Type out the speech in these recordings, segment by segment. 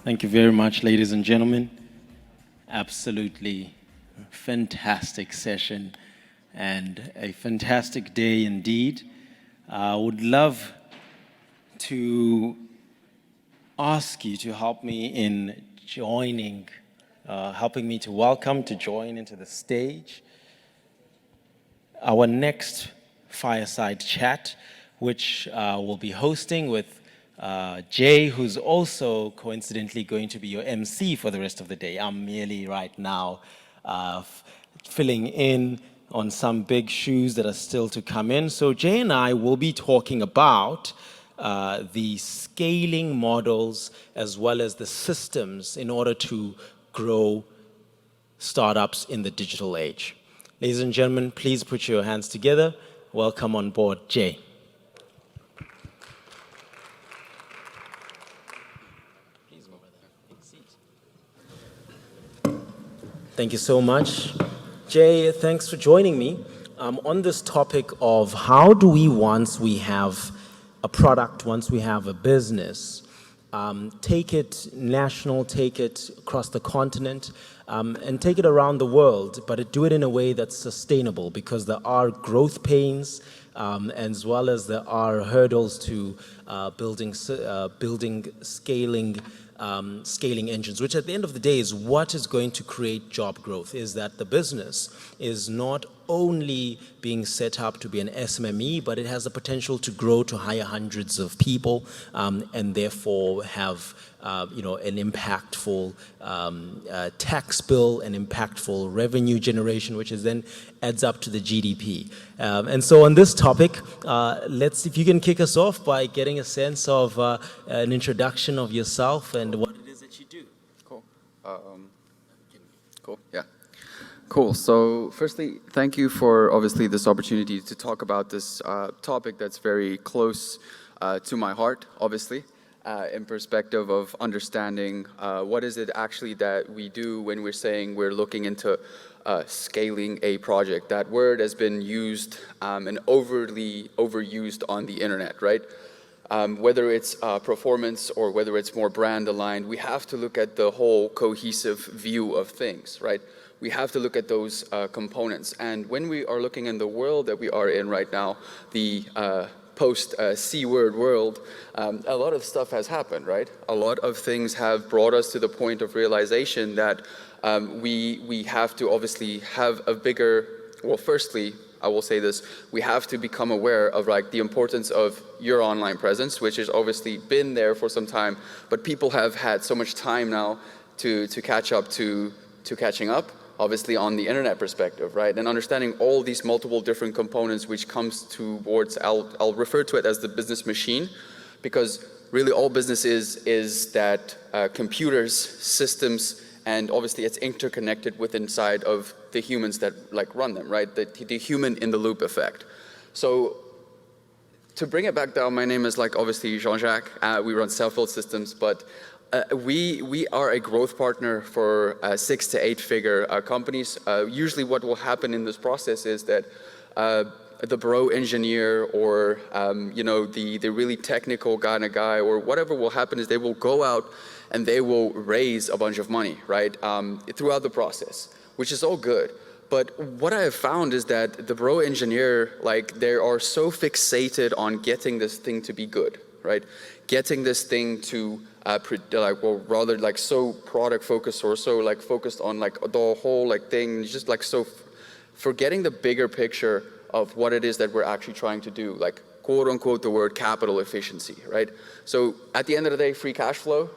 Thank you very much, ladies and gentlemen. Absolutely fantastic session and a fantastic day indeed. I would love to ask you to help me in helping me to welcome, to join into the stage our next fireside chat, which we'll be hosting with Jay, who's also coincidentally going to be your MC for the rest of the day. I'm merely right now filling in on some big shoes that are still to come in. So Jay and I will be talking about the scaling models as well as the systems in order to grow startups in the digital age. Ladies and gentlemen, please put your hands together. Welcome on board, Jay. Thank you so much. Jay, thanks for joining me on this topic of how do we, once we have a product, once we have a business, take it national, take it across the continent, and take it around the world, but do it in a way that's sustainable, because there are growth pains as well as there are hurdles to building scaling engines, which at the end of the day is what is going to create job growth, is that the business is not only being set up to be an SMME, but it has the potential to grow to higher hundreds of people and therefore have an impactful tax bill, an impactful revenue generation, which is then adds up to the GDP. And so on this topic, if you can kick us off by getting a sense of an introduction of yourself and what it is that you do. Cool. Cool, yeah. Cool, so firstly, thank you for obviously this opportunity to talk about this topic that's very close to my heart, obviously. In perspective of understanding what is it actually that we do when we're saying we're looking into scaling a project. That word has been used and overly overused on the internet, right? Whether it's performance or whether it's more brand aligned, we have to look at the whole cohesive view of things, right? We have to look at those components. And when we are looking in the world that we are in right now, the post-C-word world, a lot of stuff has happened, right? A lot of things have brought us to the point of realization that we have to obviously have a bigger, well, firstly, I will say this, we have to become aware of like the importance of your online presence, which has obviously been there for some time, but people have had so much time now to catch up to catching up, obviously on the internet perspective, right? And understanding all these multiple different components which comes towards, I'll refer to it as the business machine, because really all business is that computers, systems, and obviously it's interconnected with inside of the humans that like run them, right? The human in the loop effect. So to bring it back down, my name is like obviously Jean-Jacques. We run Self-Built Systems, but we are a growth partner for 6 to 8 figure companies. Usually what will happen in this process is that the bro engineer or the really technical kind of guy or whatever will happen is they will go out and they will raise a bunch of money, right, throughout the process, which is all good. But what I have found is that the bro engineer, like, they are so fixated on getting this thing to be good, right? Getting this thing to rather like so product focused or so like focused on like the whole like thing, just like so forgetting the bigger picture of what it is that we're actually trying to do, like quote unquote the word capital efficiency, right? So at the end of the day, free cash flow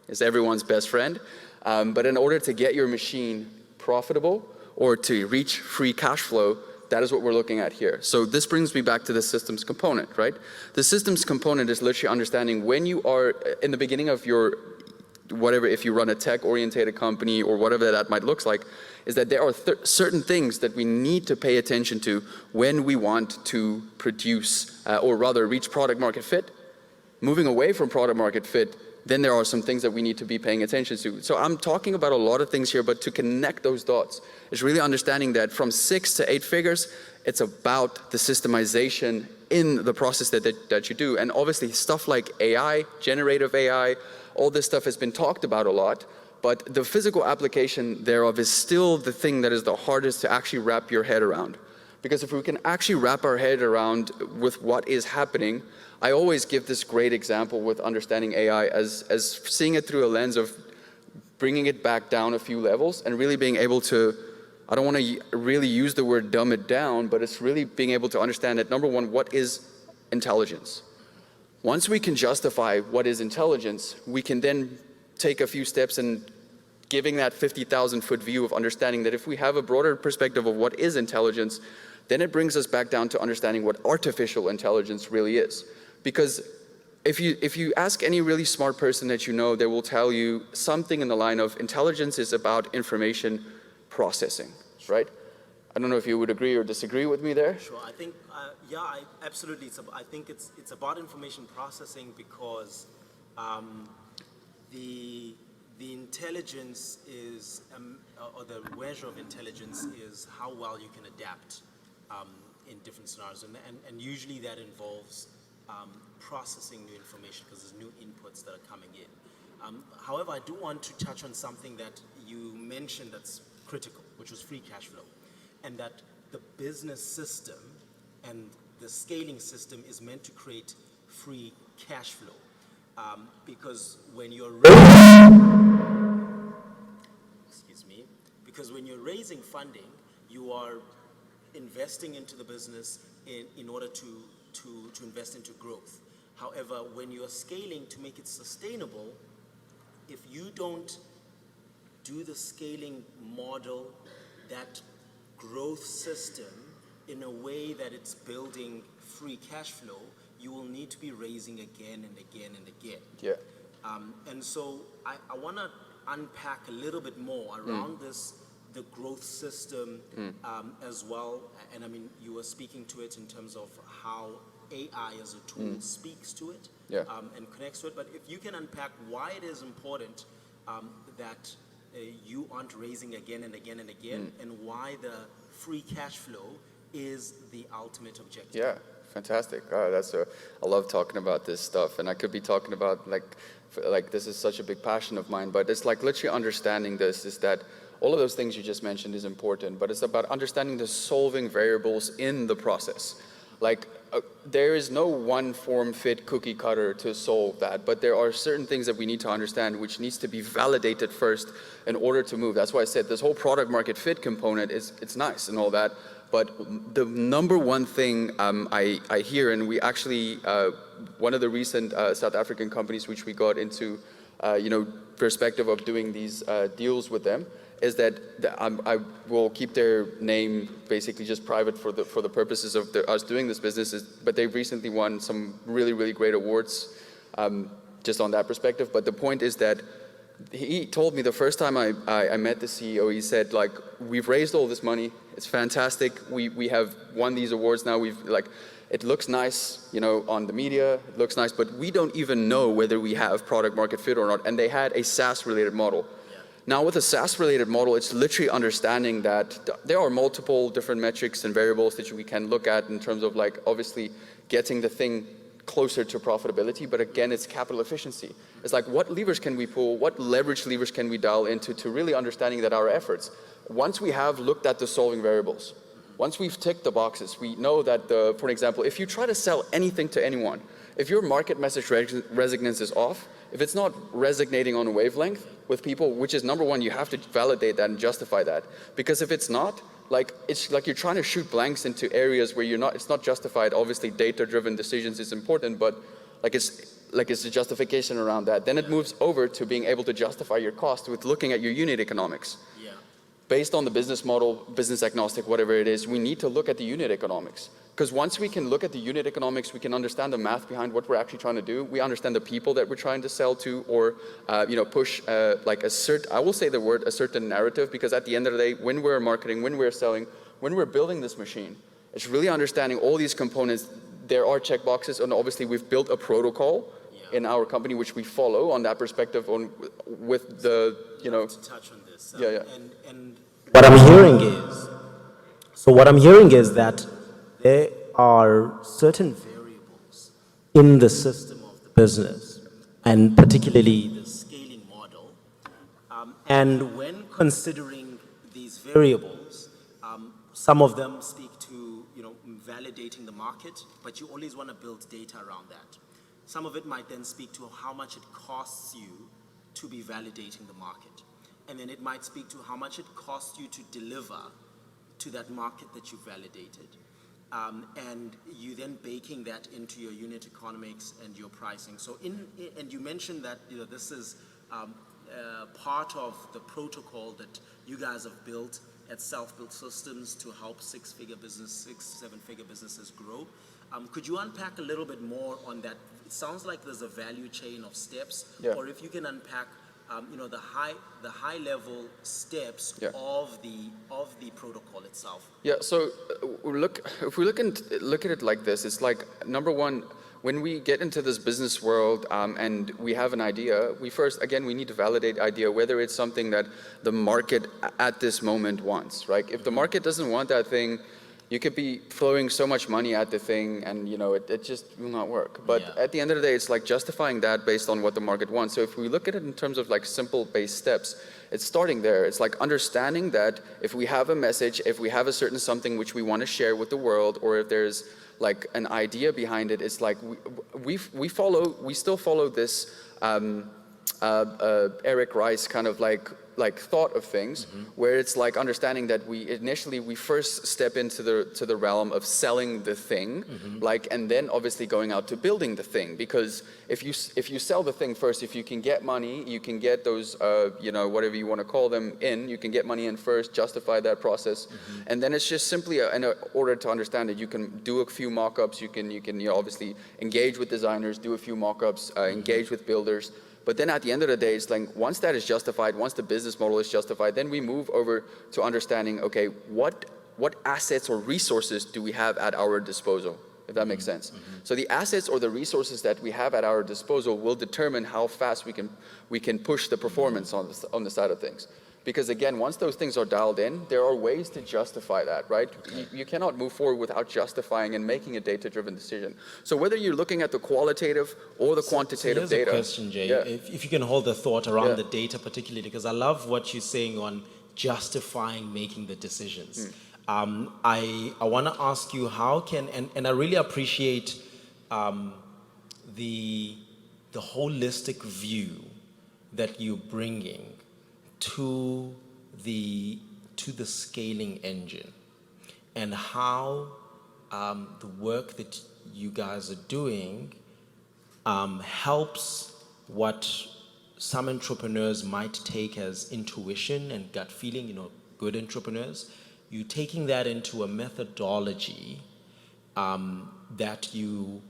is everyone's best friend, but in order to get your machine profitable or to reach free cash flow, that is what we're looking at here. So this brings me back to the systems component, right? The systems component is literally understanding when you are in the beginning of your, whatever, if you run a tech-oriented company or whatever that might look like, is that there are certain things that we need to pay attention to when we want to produce, or rather reach product market fit, moving away from product market fit then there are some things that we need to be paying attention to. So I'm talking about a lot of things here, but to connect those dots is really understanding that from 6 to 8 figures, it's about the systemization in the process that you do. And obviously stuff like AI, generative AI, all this stuff has been talked about a lot, but the physical application thereof is still the thing that is the hardest to actually wrap your head around. Because if we can actually wrap our head around with what is happening, I always give this great example with understanding AI as seeing it through a lens of bringing it back down a few levels and really being able to, I don't want to really use the word dumb it down, but it's really being able to understand that, number one, what is intelligence? Once we can justify what is intelligence, we can then take a few steps and giving that 50,000-foot view of understanding that if we have a broader perspective of what is intelligence, then it brings us back down to understanding what artificial intelligence really is. Because if you ask any really smart person that you know, they will tell you something in the line of intelligence is about information processing, right? I don't know if you would agree or disagree with me there. Sure, I think, absolutely. I think it's about information processing because the intelligence is, or the measure of intelligence is how well you can adapt in different scenarios. And usually that involves processing new information because there's new inputs that are coming in. However, I do want to touch on something that you mentioned that's critical, which was free cash flow. And that the business system and the scaling system is meant to create free cash flow. Because when you're raising funding, you are investing into the business in order to invest into growth. However, when you're scaling to make it sustainable, if you don't do the scaling model, that growth system in a way that it's building free cash flow, you will need to be raising again and again and again. Yeah. And so I want to unpack a little bit more around the growth system as well. And I mean, you were speaking to it in terms of how AI as a tool speaks to it and connects to it. But if you can unpack why it is important that you aren't raising again and again and again, and why the free cash flow is the ultimate objective. Yeah, fantastic. I love talking about this stuff, and I could be talking about like this is such a big passion of mine, but it's like literally understanding this is that all of those things you just mentioned is important, but it's about understanding the solving variables in the process. Like there is no one form fit cookie cutter to solve that, but there are certain things that we need to understand which needs to be validated first in order to move. That's why I said this whole product market fit component it's nice and all that, but the number one thing I hear, and we actually, one of the recent South African companies which we got into, perspective of doing these deals with them, is that I will keep their name basically just private for the purposes of us doing this business. But they've recently won some really, really great awards just on that perspective. But the point is that he told me the first time I met the CEO, he said, like, we've raised all this money. It's fantastic. We have won these awards now. It looks nice, on the media. It looks nice, but we don't even know whether we have product market fit or not. And they had a SaaS-related model. Now with a SaaS-related model, it's literally understanding that there are multiple different metrics and variables that we can look at in terms of like obviously getting the thing closer to profitability, but again, it's capital efficiency. It's like what levers can we pull, what leverage levers can we dial into to really understanding that our efforts, once we have looked at the solving variables, once we've ticked the boxes, we know that, for example, if you try to sell anything to anyone, if your market message resonance is off, if it's not resonating on a wavelength with people, which is number one, you have to validate that and justify that. Because if it's not, it's like you're trying to shoot blanks into areas where it's not justified. Obviously, data-driven decisions is important, but it's a justification around that. Then it moves over to being able to justify your cost with looking at your unit economics. Based on the business model, business agnostic, whatever it is, we need to look at the unit economics. Because once we can look at the unit economics, we can understand the math behind what we're actually trying to do. We understand the people that we're trying to sell to, or push I will say the word a certain narrative, because at the end of the day, when we're marketing, when we're selling, when we're building this machine, it's really understanding all these components. There are checkboxes, and obviously we've built a protocol in our company, which we follow on that perspective on with the, To touch on this. Yeah. And what I'm hearing is that there are certain variables in the system of the business, and particularly the scaling model. And when considering these variables, some of them speak to validating the market, but you always want to build data around that. Some of it might then speak to how much it costs you to be validating the market. And then it might speak to how much it costs you to deliver to that market that you validated. And you then baking that into your unit economics and your pricing. So and you mentioned that this is part of the protocol that you guys have built at Self-Built Systems to help six-figure business, 7-figure businesses grow. Could you unpack a little bit more on that? It sounds like there's a value chain of steps, or if you can unpack, the high level steps of the protocol itself. Yeah. So if we look at it like this, it's like, number one, when we get into this business world and we have an idea, we need to validate idea, whether it's something that the market at this moment wants, right? If the market doesn't want that thing, you could be throwing so much money at the thing and it just will not work. But at the end of the day, it's like justifying that based on what the market wants. So if we look at it in terms of like simple base steps, it's starting there. It's like understanding that if we have a message, if we have a certain something which we want to share with the world, or if there's like an idea behind it, it's like we still follow this Eric Rice kind of like thought of things, where it's like understanding that we first step into the realm of selling the thing, and then obviously going out to building the thing. Because if you sell the thing first, if you can get money, you can get those whatever you want to call them you can get money in first, justify that process, and then it's just simply in order to understand it, you can do a few mock-ups, you can obviously engage with designers, do a few mock-ups, engage with builders. But then at the end of the day, it's like once that is justified, once the business model is justified, then we move over to understanding, okay, what assets or resources do we have at our disposal, if that makes sense. So the assets or the resources that we have at our disposal will determine how fast we can push the performance on the side of things. Because again, once those things are dialed in, there are ways to justify that, right? You cannot move forward without justifying and making a data-driven decision. So whether you're looking at the qualitative or the quantitative data. Here's a question, Jay. If you can hold the thought around the data particularly, because I love what you're saying on justifying making the decisions. I want to ask you how can, and I really appreciate the holistic view that you're bringing to the scaling engine, and how the work that you guys are doing helps what some entrepreneurs might take as intuition and gut feeling, good entrepreneurs. You taking that into a methodology that you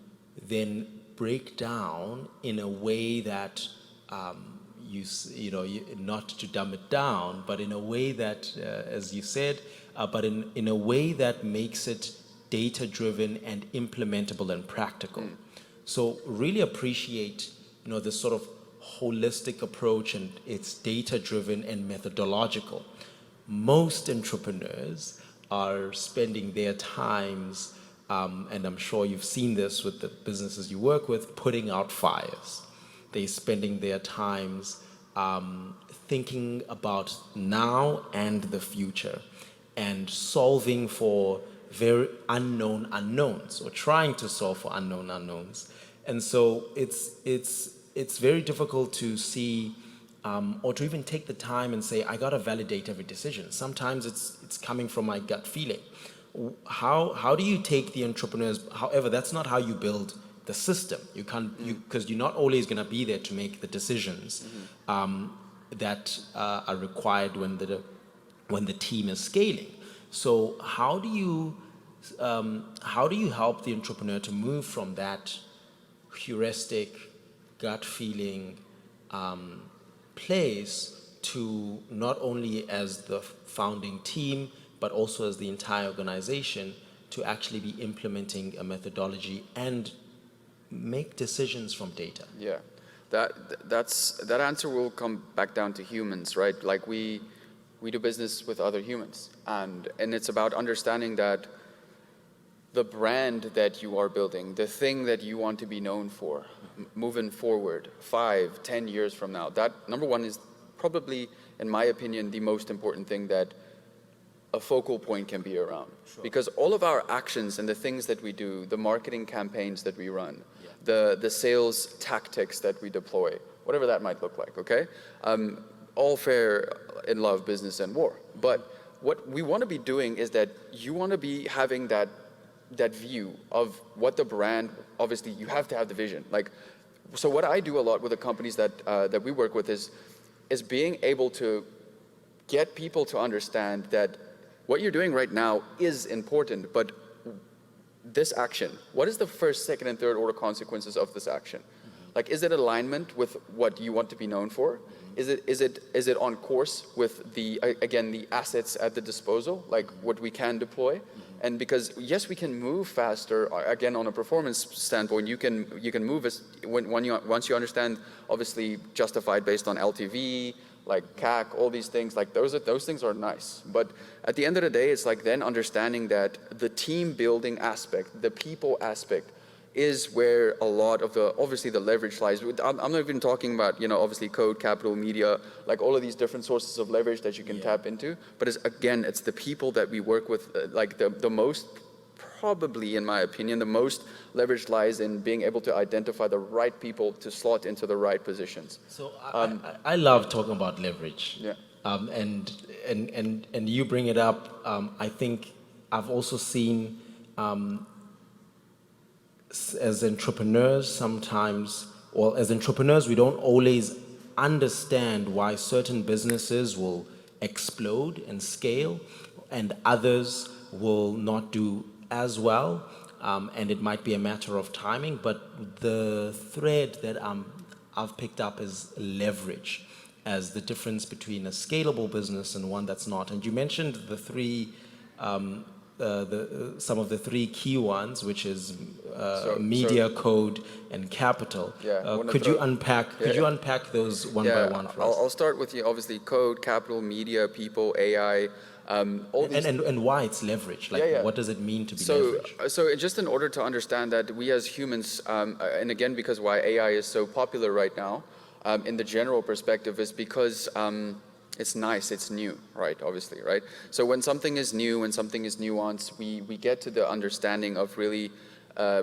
then break down in a way that not to dumb it down, but in a way that, as you said, but in a way that makes it data-driven and implementable and practical. So really appreciate, this sort of holistic approach, and it's data-driven and methodological. Most entrepreneurs are spending their times, and I'm sure you've seen this with the businesses you work with, putting out fires. They're spending their times thinking about now and the future, and solving for very unknown unknowns, or trying to solve for unknown unknowns. And so it's very difficult to see or to even take the time and say, I gotta validate every decision. Sometimes it's coming from my gut feeling. How do you take the entrepreneurs? However, that's not how you build the system. You can't, because you're not always going to be there to make the decisions that are required when the team is scaling. So how do you help the entrepreneur to move from that heuristic, gut feeling place to not only as the founding team, but also as the entire organization, to actually be implementing a methodology and make decisions from data? Yeah, that answer will come back down to humans, right? Like we do business with other humans, and it's about understanding that the brand that you are building, the thing that you want to be known for, moving forward 5, 10 years from now, that number one is probably, in my opinion, the most important thing that a focal point can be around. Sure. Because all of our actions and the things that we do, the marketing campaigns that we run, the sales tactics that we deploy, whatever that might look like, okay? All fair in love, business, and war. But what we want to be doing is that you want to be having that view of what the brand, obviously you have to have the vision. Like, so what I do a lot with the companies that we work with is being able to get people to understand that what you're doing right now is important, but this action, what is the first, second, and third order consequences of this action? Like, is it alignment with what you want to be known for? Is it on course with the assets at the disposal, like what we can deploy? And because yes, we can move faster. Again, on a performance standpoint, you can move as once you understand, obviously justified based on LTV, like CAC, all these things. Like those things are nice. But at the end of the day, it's like then understanding that the team building aspect, the people aspect, is where a lot of the, obviously the leverage lies. I'm not even talking about, obviously code, capital, media, like all of these different sources of leverage that you can tap into. But it's the people that we work with, like the most, probably in my opinion, the most leverage lies in being able to identify the right people to slot into the right positions. So I love talking about leverage. Yeah. And you bring it up. I think I've also seen, as entrepreneurs sometimes, or as entrepreneurs, we don't always understand why certain businesses will explode and scale and others will not do as well. And it might be a matter of timing, but the thread that I've picked up is leverage as the difference between a scalable business and one that's not. And you mentioned the three, some of the three key ones, which is media, code, and capital. Yeah, could you unpack those one by one for us? I'll start with obviously code, capital, media, people, AI. All these and why it's leverage? Like, what does it mean to be leverage? So just in order to understand that we as humans, and again, because why AI is so popular right now, in the general perspective, is because it's nice, it's new, right? Obviously, right? So when something is new, when something is nuanced, we get to the understanding of really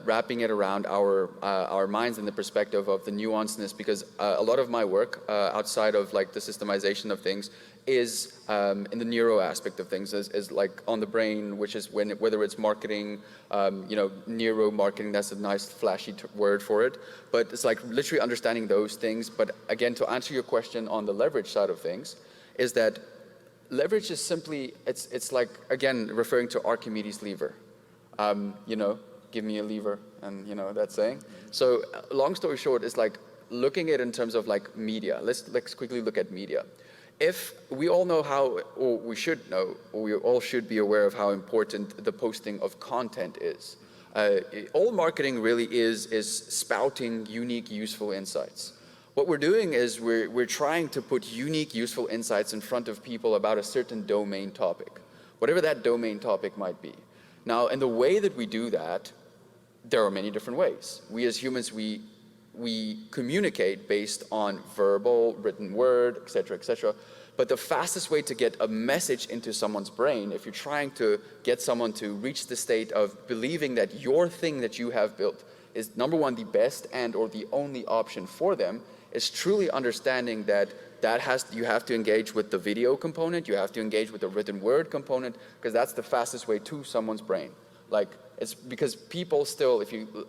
wrapping it around our minds in the perspective of the nuanceness, because a lot of my work outside of like the systemization of things is in the neuro aspect of things, is like on the brain, which is whether it's marketing, neuro marketing, that's a nice flashy word for it, but it's like literally understanding those things. But again, to answer your question on the leverage side of things, is that leverage is simply, it's like, again, referring to Archimedes' lever. Give me a lever, and that saying. So long story short, it's like looking at it in terms of like media. Let's quickly look at media. If we all know how, or we should know, or we all should be aware of how important the posting of content is. All marketing really is spouting unique, useful insights. What we're doing is we're trying to put unique, useful insights in front of people about a certain domain topic, whatever that domain topic might be. Now, in the way that we do that, there are many different ways. We as humans, we communicate based on verbal, written word, et cetera, but the fastest way to get a message into someone's brain, if you're trying to get someone to reach the state of believing that your thing that you have built is number one, the best and or the only option for them, is truly understanding that you have to engage with the video component, you have to engage with the written word component, because that's the fastest way to someone's brain. Like, it's because people still, if you,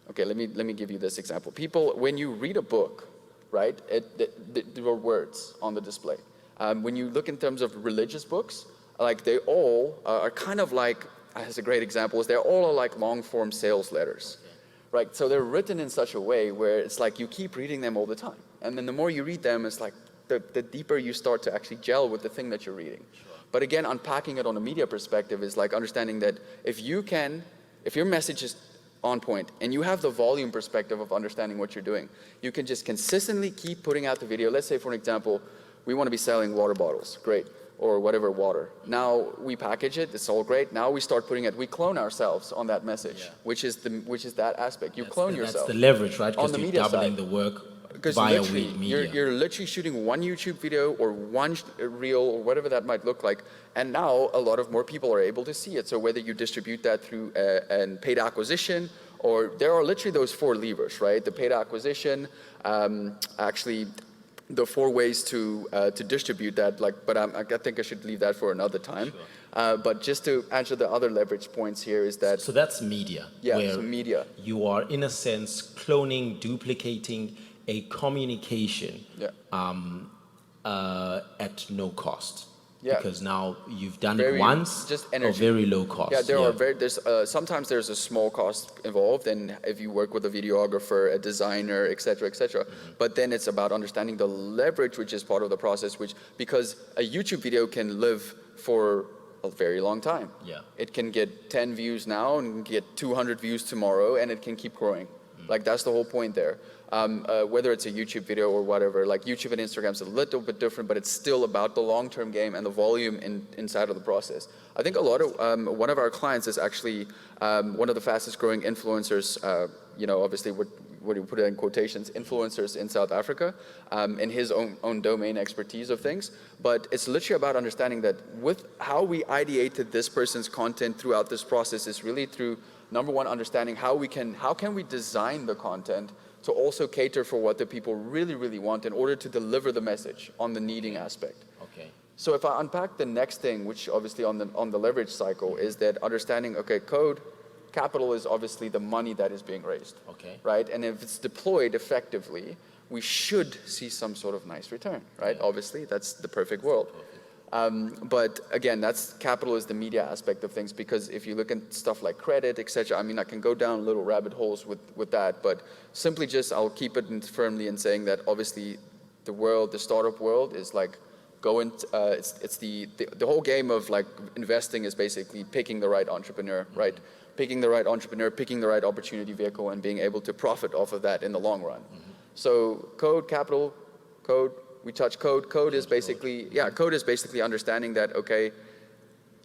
okay, let me give you this example. People, when you read a book, right, there are words on the display. When you look in terms of religious books, like they all are kind of like, as a great example, is they're all like long form sales letters. Right, so they're written in such a way where it's like you keep reading them all the time. And then the more you read them, it's like the deeper you start to actually gel with the thing that you're reading. Sure. But again, unpacking it on a media perspective is like understanding that if your message is on point, and you have the volume perspective of understanding what you're doing, you can just consistently keep putting out the video. Let's say, for an example, we want to be selling water bottles, great, or whatever water. Now we package it, it's all great. Now we start putting it, we clone ourselves on that message, which is that aspect. You clone yourself. That's the leverage, right? On Because the you're media doubling side. the work Because via literally, media. you're literally shooting one YouTube video or one reel or whatever that might look like, and now a lot of more people are able to see it. So whether you distribute that through a paid acquisition, or there are literally those 4 levers, right? The paid acquisition, actually the 4 ways to distribute that. But I think I should leave that for another time. Sure. But just to answer the other leverage points here is that. So that's media. Yeah, where so media. You are in a sense cloning, duplicating a communication at no cost. Yeah. Because now you've done it once, just energy. Or very low cost. Yeah, there's sometimes there's a small cost involved, and if you work with a videographer, a designer, et cetera, et cetera. But then it's about understanding the leverage, which is part of the process, because a YouTube video can live for a very long time. Yeah. It can get 10 views now and get 200 views tomorrow, and it can keep growing. Like, that's the whole point there. Whether it's a YouTube video or whatever, like YouTube and Instagram's a little bit different, but it's still about the long-term game and the volume inside of the process. I think one of our clients is actually one of the fastest growing influencers, obviously what do you put it in quotations, influencers in South Africa, in his own domain expertise of things. But it's literally about understanding that with how we ideated this person's content throughout this process is really through, number one, understanding how can we design the content to also cater for what the people really, really want in order to deliver the message on the needing aspect. Okay. So if I unpack the next thing, which obviously on the leverage cycle, is that understanding, okay, capital is obviously the money that is being raised. Okay. Right? And if it's deployed effectively, we should see some sort of nice return, right? Yeah. Obviously, that's the perfect world. But again, capital is the media aspect of things, because if you look at stuff like credit, etc., I mean, I can go down little rabbit holes with that, but simply I'll keep it firmly in saying that obviously the startup world is like it's the whole game of like investing is basically picking the right entrepreneur, right? Picking the right entrepreneur, picking the right opportunity vehicle, and being able to profit off of that in the long run. So capital, we touch code. Code is basically understanding that, okay,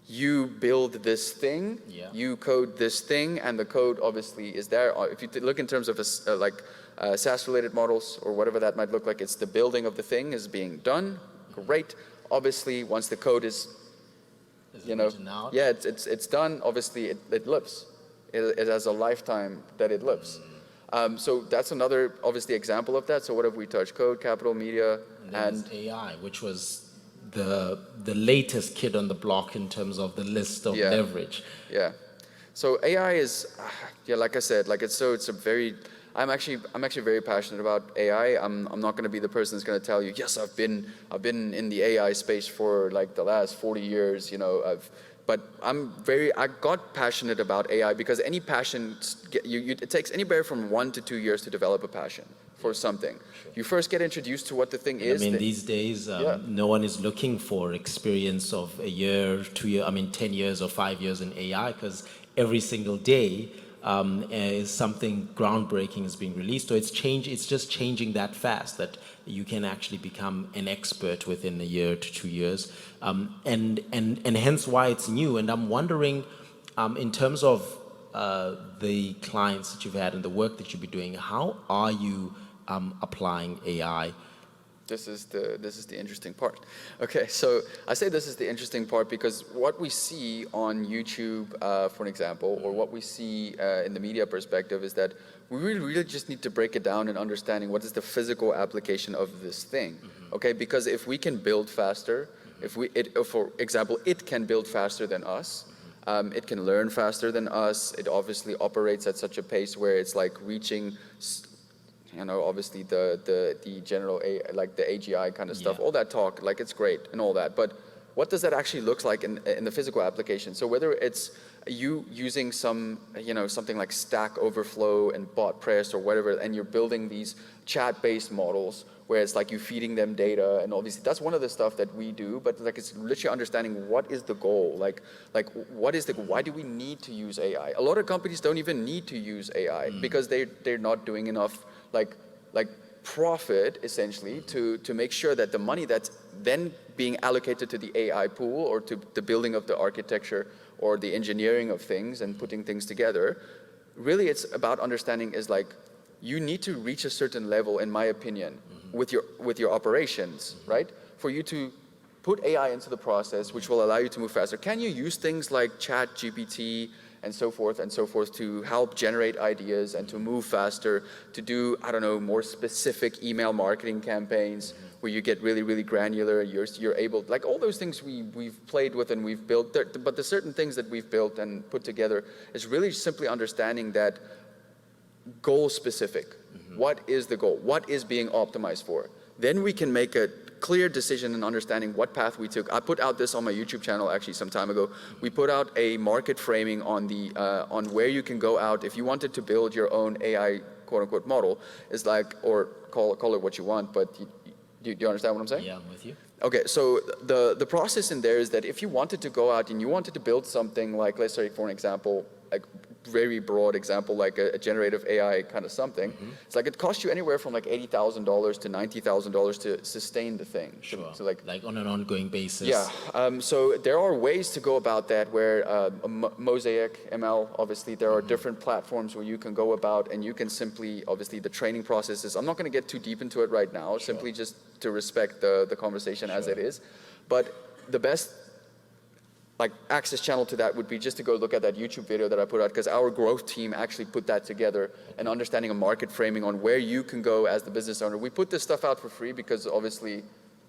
you build this thing, you code this thing, and the code obviously is there. If you look in terms of SaaS-related models or whatever that might look like, it's the building of the thing is being done. Great. Obviously, once the code is it's done. Obviously, it lives. It has a lifetime that it lives. So that's another, obviously, example of that. So what have we touched? Code, capital, media, and AI, which was the latest kid on the block in terms of the list of leverage. Yeah. So AI is, like I said, I'm actually very passionate about AI. I'm not going to be the person that's going to tell you, yes, I've been in the AI space for like the last 40 years, but I got passionate about AI because any passion, it takes anywhere from 1 to 2 years to develop a passion for something. Sure. You first get introduced to what the thing is. I mean, these days, no one is looking for experience of a year, 2 years, 10 years or 5 years in AI, because every single day is something groundbreaking is being released. So it's just changing that fast that you can actually become an expert within a year to 2 years, and hence why it's new. And I'm wondering, in terms of the clients that you've had and the work that you've been doing, how are you applying AI? This is the interesting part. Okay, so I say this is the interesting part because what we see on YouTube, for an example, or what we see in the media perspective is that we really just need to break it down and understanding what is the physical application of this thing. Okay, because if we can build faster, for example, it can build faster than us. It can learn faster than us. It obviously operates at such a pace where it's like reaching, obviously the general like the AGI kind of stuff, all that talk, like it's great and all that. But what does that actually look like in the physical application? So whether it's you using some, something like Stack Overflow and Bot Press or whatever, and you're building these chat-based models where it's like you feeding them data and all these, that's one of the stuff that we do, but like it's literally understanding what is the goal, like what is the, why do we need to use AI? A lot of companies don't even need to use AI because they're not doing enough like profit essentially to make sure that the money that's then being allocated to the AI pool or to the building of the architecture or the engineering of things and putting things together, really it's about understanding is like, you need to reach a certain level, in my opinion, with your operations, right? For you to put AI into the process, which will allow you to move faster. Can you use things like Chat GPT and so forth to help generate ideas and to move faster, to do, I don't know, more specific email marketing campaigns where you get really, really granular, you're able, like all those things we've played with and we've built, but the certain things that we've built and put together is really simply understanding that goal specific. What is the goal? What is being optimized for? Then we can make a clear decision in understanding what path we took. I put out this on my YouTube channel actually some time ago. We put out a market framing on the on where you can go out if you wanted to build your own AI quote unquote model. Is like, or call it what you want, but do you understand what I'm saying? Yeah, I'm with you. Okay, so the process in there is that if you wanted to go out and you wanted to build something like, let's say for an example, like very broad example, like a generative AI kind of something, it's like it costs you anywhere from like $80,000 to $90,000 to sustain the thing. Sure. So like on an ongoing basis. yeah. So there are ways to go about that where Mosaic ML, obviously there are different platforms where you can go about and you can simply, obviously the training processes, I'm not going to get too deep into it right now, simply just to respect the conversation as it is. But the best like access channel to that would be just to go look at that YouTube video that I put out, because our growth team actually put that together and understanding a market framing on where you can go as the business owner. We put this stuff out for free because obviously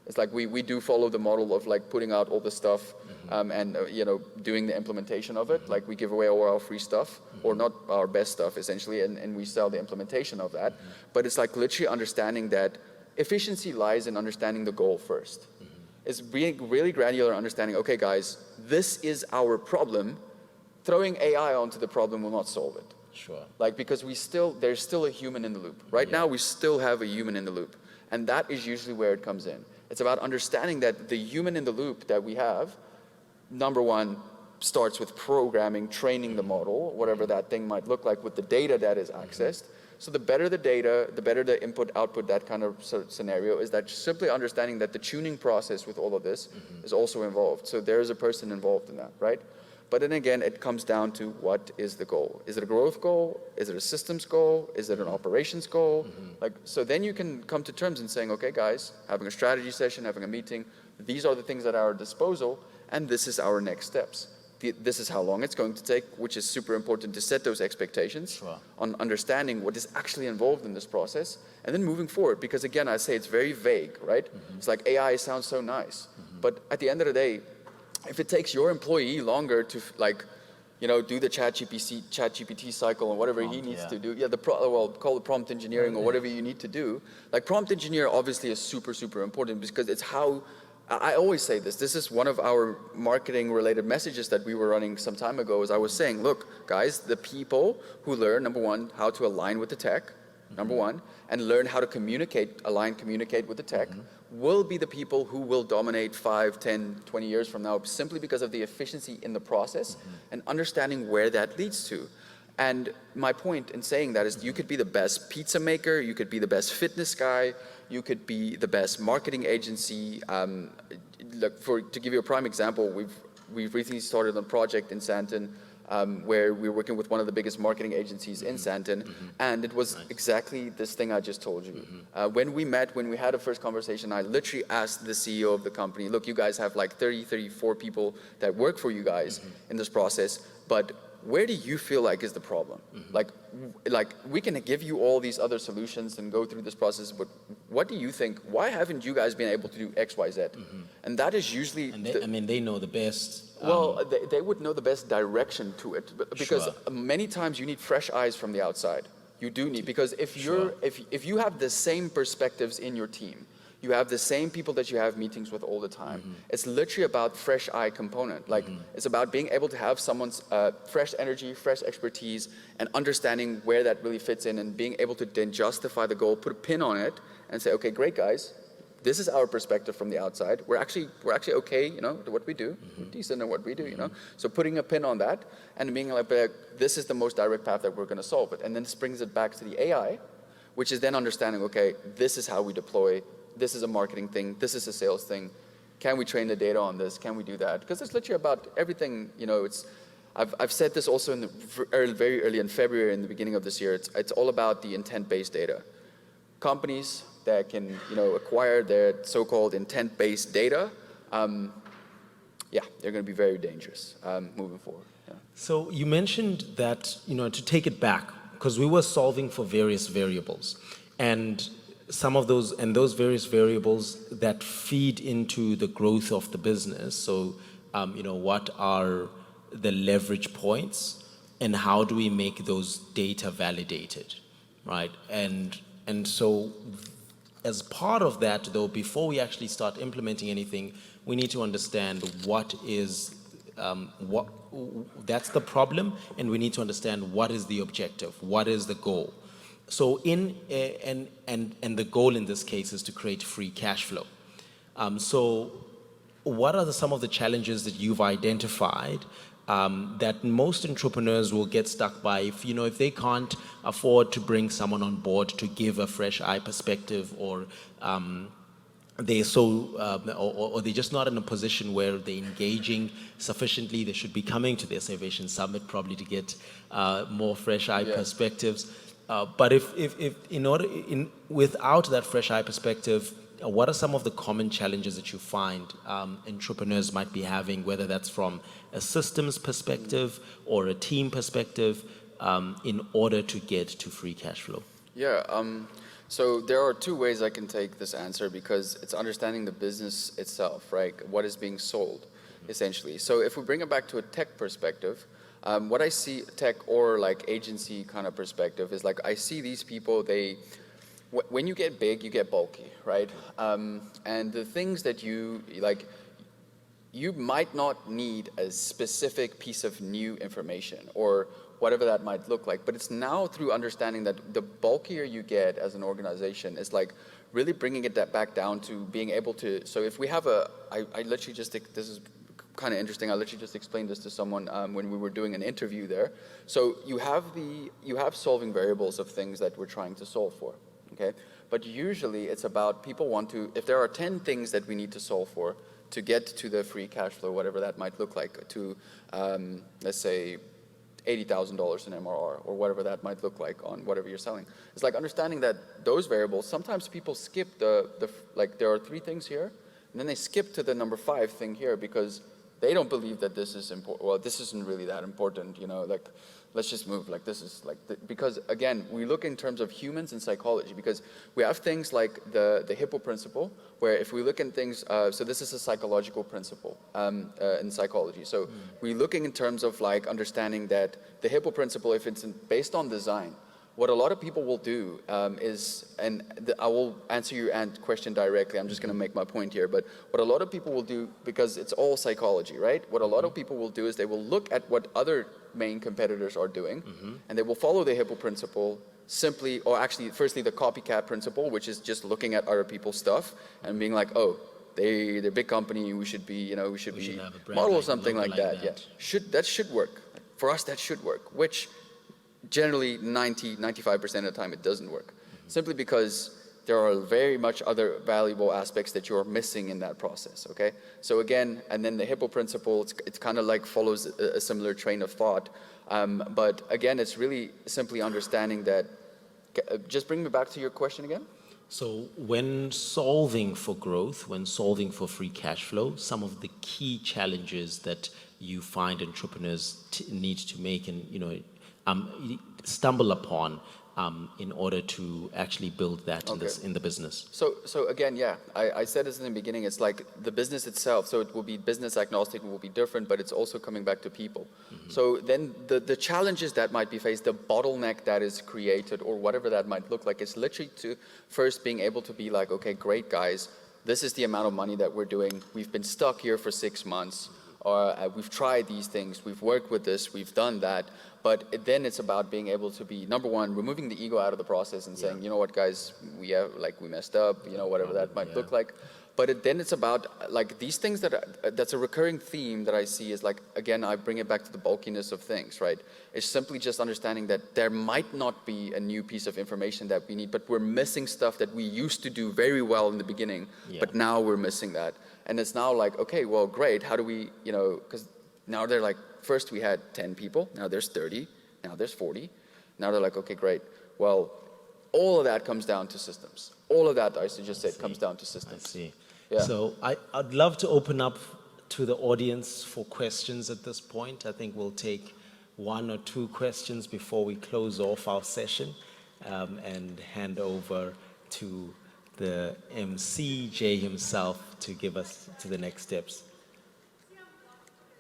it's like we do follow the model of like putting out all the stuff and doing the implementation of it. Like we give away all our free stuff or not our best stuff essentially, and we sell the implementation of that. But it's like literally understanding that efficiency lies in understanding the goal first. It's being really granular understanding, okay guys, this is our problem. Throwing AI onto the problem will not solve it. Sure. Like, because there's still a human in the loop. Right now we still have a human in the loop. And that is usually where it comes in. It's about understanding that the human in the loop that we have, number one, starts with programming, training the model, whatever that thing might look like with the data that is accessed. So the better the data, the better the input, output, that kind of scenario is that simply understanding that the tuning process with all of this is also involved. So there is a person involved in that, right? But then again, it comes down to what is the goal? Is it a growth goal? Is it a systems goal? Is it an operations goal? Like, so then you can come to terms and saying, okay guys, having a strategy session, having a meeting, these are the things at our disposal, and this is our next steps. This is how long it's going to take, which is super important to set those expectations on understanding what is actually involved in this process, and then moving forward. Because again, I say it's very vague, right? It's like AI sounds so nice, but at the end of the day, if it takes your employee longer to do the chat GPT cycle and whatever he needs to do, call it prompt engineering or whatever you need to do. Like prompt engineer obviously is super, super important because it's how, I always say this is one of our marketing related messages that we were running some time ago, is I was saying, look, guys, the people who learn, number one, how to align with the tech, number one, and learn how to communicate with the tech, will be the people who will dominate 5, 10, 20 years from now, simply because of the efficiency in the process and understanding where that leads to. And my point in saying that is you could be the best pizza maker, you could be the best fitness guy, you could be the best marketing agency. To give you a prime example, we've recently started a project in Santon where we're working with one of the biggest marketing agencies in Santon, and it was exactly this thing I just told you. When we had a first conversation, I literally asked the CEO of the company, look, you guys have like 30, 34 people that work for you guys in this process, but where do you feel like is the problem? Like we can give you all these other solutions and go through this process, but what do you think? Why haven't you guys been able to do X, Y, Z? And that is usually... And they know the best. Well, they would know the best direction to it, because many times you need fresh eyes from the outside. You do need, because if you have the same perspectives in your team, You have the same people that you have meetings with all the time. It's literally about fresh eye component. Like it's about being able to have someone's fresh energy, fresh expertise, and understanding where that really fits in, and being able to then justify the goal, put a pin on it, and say, okay, great guys, this is our perspective from the outside. We're actually okay, you know, what we do. We're decent at what we do, you know. So putting a pin on that and being like, this is the most direct path that we're going to solve it. And then this brings it back to the AI, which is then understanding, okay, this is how we deploy. This is a marketing thing. This is a sales thing. Can we train the data on this? Can we do that? Because it's literally about everything, you know. I've said this also in the very early in February, in the beginning of this year. It's all about the intent-based data. Companies that can, you know, acquire their so-called intent-based data, yeah, they're going to be very dangerous moving forward. Yeah. So you mentioned that, you know, to take it back, because we were solving for various variables, and some of those various variables that feed into the growth of the business. So, you know, what are the leverage points, and how do we make those data validated, right? And so, as part of that, though, before we actually start implementing anything, we need to understand what is that's the problem, and we need to understand what is the objective, what is the goal. So and the goal in this case is to create free cash flow. So what are some of the challenges that you've identified that most entrepreneurs will get stuck by if they can't afford to bring someone on board to give a fresh eye perspective, or they're or they're just not in a position where they're engaging sufficiently? They should be coming to the Savation Summit probably to get more fresh eye perspectives. But without that fresh eye perspective, what are some of the common challenges that you find entrepreneurs might be having, whether that's from a systems perspective or a team perspective, in order to get to free cash flow? Yeah, so there are two ways I can take this answer, because it's understanding the business itself, right? What is being sold, essentially. So if we bring it back to a tech perspective, what I see tech or like agency kind of perspective is like, I see these people, when you get big, you get bulky, right? And the things that you might not need a specific piece of new information or whatever that might look like. But it's now through understanding that the bulkier you get as an organization, it's like really bringing it back down to being able to, so if we have I literally just, this is kind of interesting, I literally just explained this to someone when we were doing an interview there. So you have solving variables of things that we're trying to solve for, okay? But usually it's about people want to, if there are 10 things that we need to solve for to get to the free cash flow, whatever that might look like, to let's say $80,000 in MRR or whatever that might look like on whatever you're selling. It's like understanding that those variables, sometimes people skip like there are 3 things here, and then they skip to the number 5 thing here because they don't believe that this is important. Well, this isn't really that important, like let's just move, like this is like, because again, we look in terms of humans and psychology, because we have things like the Hippo principle, where if we look in things, so this is a psychological principle in psychology. So we're looking in terms of like understanding that the Hippo principle, if it's based on design, what a lot of people will do is, I will answer your question directly, I'm just going to make my point here, but what a lot of people will do, because it's all psychology, right? What a lot of people will do is they will look at what other main competitors are doing, and they will follow the Hippo principle simply, or actually, firstly, the copycat principle, which is just looking at other people's stuff and being like, oh, they're a big company, we should be, we should have a brand model or something like that. Yeah, that should work. For us, that should work, which generally 95% of the time it doesn't work, simply because there are very much other valuable aspects that you're missing in that process, okay? So again, and then the Hippo principle, it's kind of like follows a similar train of thought, but again, it's really simply understanding that, just bring me back to your question again. So when solving for growth, when solving for free cash flow, some of the key challenges that you find entrepreneurs need to make and, stumble upon in order to actually build that in the business? So again, yeah, I said this in the beginning, it's like the business itself, so it will be business agnostic, it will be different, but it's also coming back to people. So then the challenges that might be faced, the bottleneck that is created or whatever that might look like, is literally to first being able to be like, okay, great guys, this is the amount of money that we're doing, we've been stuck here for 6 months, or we've tried these things, we've worked with this, we've done that, but then it's about being able to be, number one, removing the ego out of the process and saying, you know what, guys, we messed up, you know, whatever that might look like. But then it's about like these things that's a recurring theme that I see is like, again, I bring it back to the bulkiness of things, right? It's simply just understanding that there might not be a new piece of information that we need, but we're missing stuff that we used to do very well in the beginning, but now we're missing that. And it's now like, okay, well, great, how do we, you know, because now they're like, first we had 10 people, now there's 30, now there's 40. Now they're like, okay, great. Well, all of that comes down to systems. All of that, I just said, comes down to systems. I see. Yeah. So I'd love to open up to the audience for questions at this point. I think we'll take 1 or 2 questions before we close off our session and hand over to the MC, Jay himself, to give us to the next steps.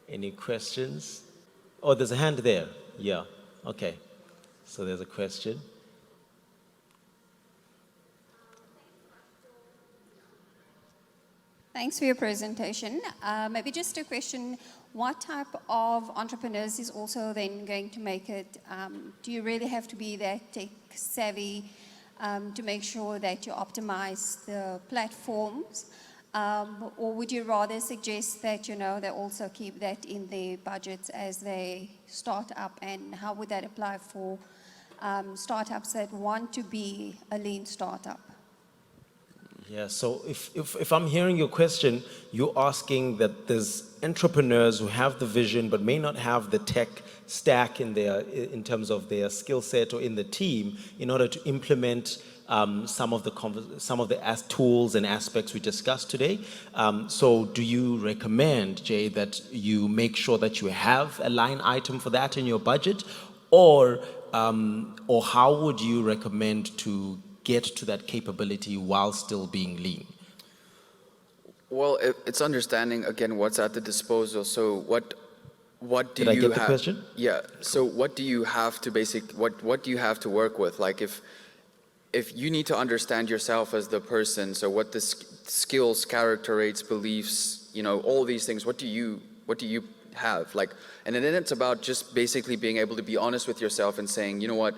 Any questions? Oh, there's a hand there. Yeah, okay. So there's a question. Thanks for your presentation. Maybe just a question, what type of entrepreneurs is also then going to make it? Do you really have to be that tech savvy to make sure that you optimize the platforms? Or would you rather suggest that, you know, they also keep that in their budgets as they start up? And how would that apply for startups that want to be a lean startup? Yeah, so if I'm hearing your question, you're asking that there's entrepreneurs who have the vision but may not have the tech stack in terms of their skill set or in the team in order to implement some of the tools and aspects we discussed today. So do you recommend, Jay, that you make sure that you have a line item for that in your budget, or how would you recommend to get to that capability while still being lean? Well, it's understanding, again, what's at the disposal. So what do Did I you get the have? question? Yeah. So what do you have to what do you have to work with? Like if you need to understand yourself as the person, so what the skills, character traits, beliefs, you know, all these things, what do you have? Like, and then it's about just basically being able to be honest with yourself and saying, you know what,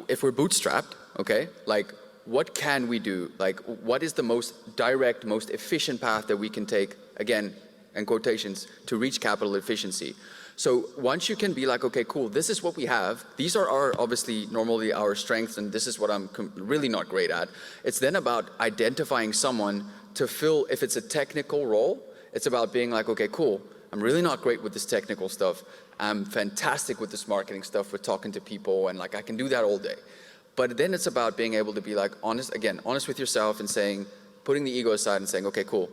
if we're bootstrapped, okay, like what can we do? Like what is the most direct, most efficient path that we can take, again, in quotations, to reach capital efficiency? So once you can be like, okay, cool, this is what we have. These are obviously normally our strengths, and this is what I'm really not great at. It's then about identifying someone to fill, if it's a technical role, it's about being like, okay, cool, I'm really not great with this technical stuff. I'm fantastic with this marketing stuff, with talking to people, and like I can do that all day. But then it's about being able to be like honest with yourself and saying, putting the ego aside and saying, okay, cool,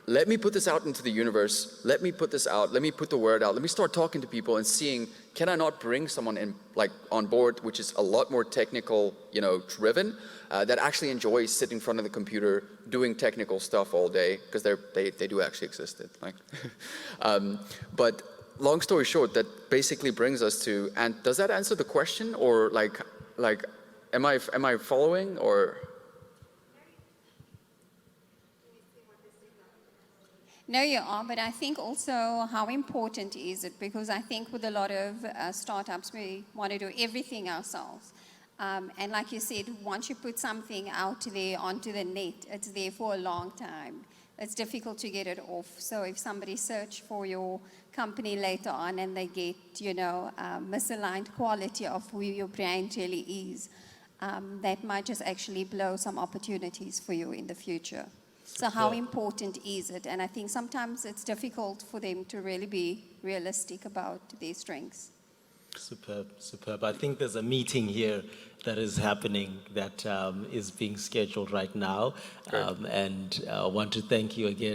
let me put this out into the universe. Let me put this out. Let me put the word out. Let me start talking to people and seeing, can I not bring someone in, like on board, which is a lot more technical, you know, driven, that actually enjoys sitting in front of the computer doing technical stuff all day, because they do actually exist. Like, but long story short, that basically brings us to, and does that answer the question, or like, am I following, or? No, you are, but I think also how important is it? Because I think with a lot of startups, we want to do everything ourselves. And like you said, once you put something out there onto the net, it's there for a long time. It's difficult to get it off. So if somebody search for your company later on and they get, you know, misaligned quality of who your brand really is, that might just actually blow some opportunities for you in the future. So how important is it? And I think sometimes it's difficult for them to really be realistic about their strengths. Superb, superb. I think there's a meeting here that is happening that is being scheduled right now. And I want to thank you again.